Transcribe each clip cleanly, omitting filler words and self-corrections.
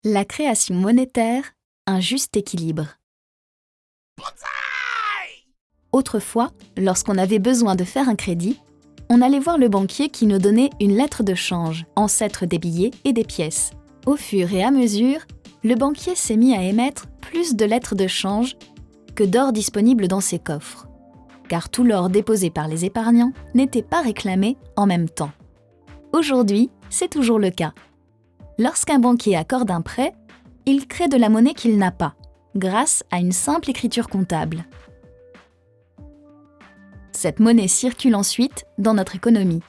La création monétaire, un juste équilibre. Autrefois, lorsqu'on avait besoin de faire un crédit, on allait voir le banquier qui nous donnait une lettre de change, ancêtre des billets et des pièces. Au fur et à mesure, le banquier s'est mis à émettre plus de lettres de change que d'or disponible dans ses coffres, car tout l'or déposé par les épargnants n'était pas réclamé en même temps. Aujourd'hui, c'est toujours le cas. Lorsqu'un banquier accorde un prêt, il crée de la monnaie qu'il n'a pas, grâce à une simple écriture comptable. Cette monnaie circule ensuite dans notre économie.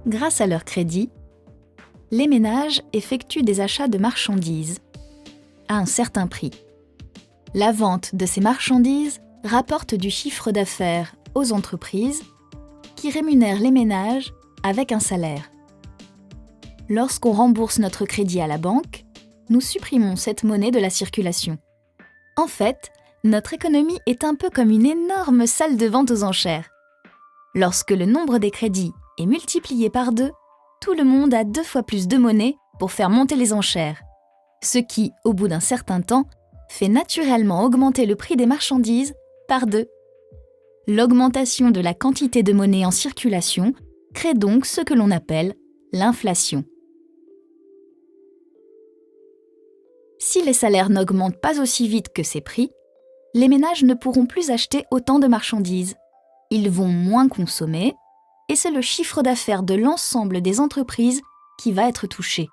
Grâce à leur crédit, les ménages effectuent des achats de marchandises à un certain prix. La vente de ces marchandises rapporte du chiffre d'affaires aux entreprises qui rémunèrent les ménages avec un salaire. Lorsqu'on rembourse notre crédit à la banque, nous supprimons cette monnaie de la circulation. En fait, notre économie est un peu comme une énorme salle de vente aux enchères. Lorsque le nombre des crédits est multiplié par 2, tout le monde a 2 fois plus de monnaie pour faire monter les enchères, ce qui, au bout d'un certain temps, fait naturellement augmenter le prix des marchandises par 2. L'augmentation de la quantité de monnaie en circulation crée donc ce que l'on appelle l'inflation. Si les salaires n'augmentent pas aussi vite que ces prix, les ménages ne pourront plus acheter autant de marchandises. Ils vont moins consommer et c'est le chiffre d'affaires de l'ensemble des entreprises qui va être touché.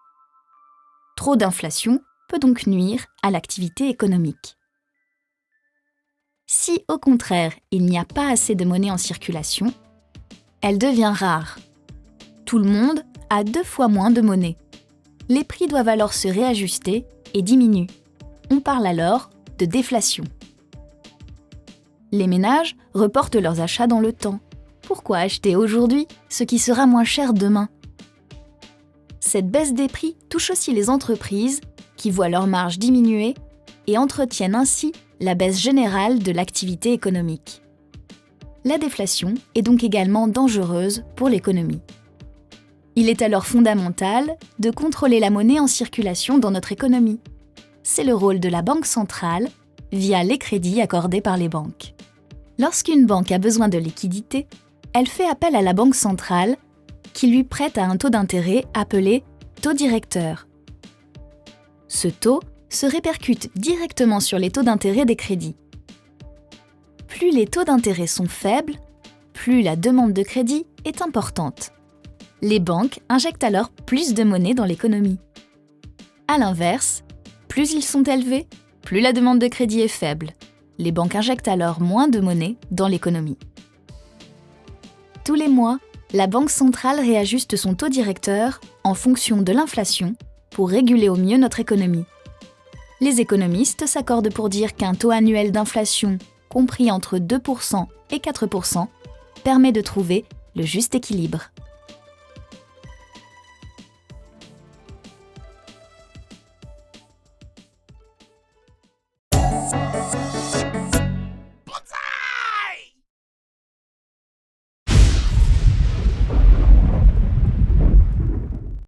Trop d'inflation peut donc nuire à l'activité économique. Si, au contraire, il n'y a pas assez de monnaie en circulation, elle devient rare. Tout le monde a 2 fois moins de monnaie. Les prix doivent alors se réajuster et diminuent. On parle alors de déflation. Les ménages reportent leurs achats dans le temps. Pourquoi acheter aujourd'hui ce qui sera moins cher demain ? Cette baisse des prix touche aussi les entreprises qui voient leurs marges diminuer et entretiennent ainsi la baisse générale de l'activité économique. La déflation est donc également dangereuse pour l'économie. Il est alors fondamental de contrôler la monnaie en circulation dans notre économie. C'est le rôle de la Banque centrale via les crédits accordés par les banques. Lorsqu'une banque a besoin de liquidités, elle fait appel à la Banque centrale qui lui prête à un taux d'intérêt appelé taux directeur. Ce taux se répercute directement sur les taux d'intérêt des crédits. Plus les taux d'intérêt sont faibles, plus la demande de crédit est importante. Les banques injectent alors plus de monnaie dans l'économie. À l'inverse, plus ils sont élevés, plus la demande de crédit est faible. Les banques injectent alors moins de monnaie dans l'économie. Tous les mois, la Banque centrale réajuste son taux directeur en fonction de l'inflation pour réguler au mieux notre économie. Les économistes s'accordent pour dire qu'un taux annuel d'inflation compris entre 2% et 4% permet de trouver le juste équilibre.